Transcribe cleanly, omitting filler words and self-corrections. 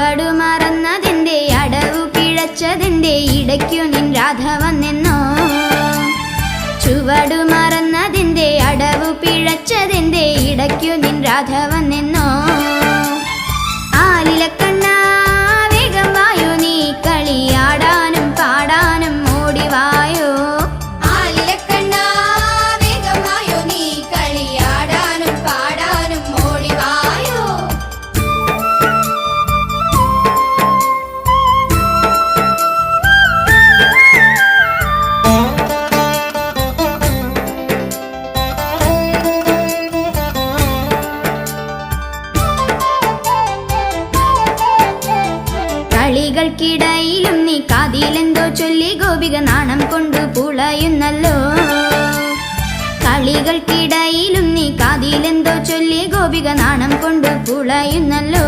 ചുവടു മറന്നതിന്റെ അടവു പിഴച്ചതിന്റെ ഇടയ്ക്കു നിൻ രാധ വന്നെന്നോ. ചുവടു മറന്നതിന്റെ അടവു പിഴച്ചതിന്റെ ഇടയ്ക്കു നിൻ രാധ വന്നെന്നോ. ആലിലക്കണ്ണാ വേഗം വായോ നീ കളിയാടാനും പാടാനും ഓടിവായോ. ആലിലക്കണ്ണാ വേഗം വായോ നീ കളിയാടാനും പാടാനും ഓടിവായോ. കളികൾക്കിടയിലും നീ കാതിലെന്തോ ചൊല്ലി ഗോപിക നാണം കൊണ്ടു പുളയുന്നല്ലോ. കളികൾക്കിടയിലും നീ കാതിലെന്തോ ചൊല്ലി ഗോപിക നാണം കൊണ്ടു പുളയുന്നല്ലോ.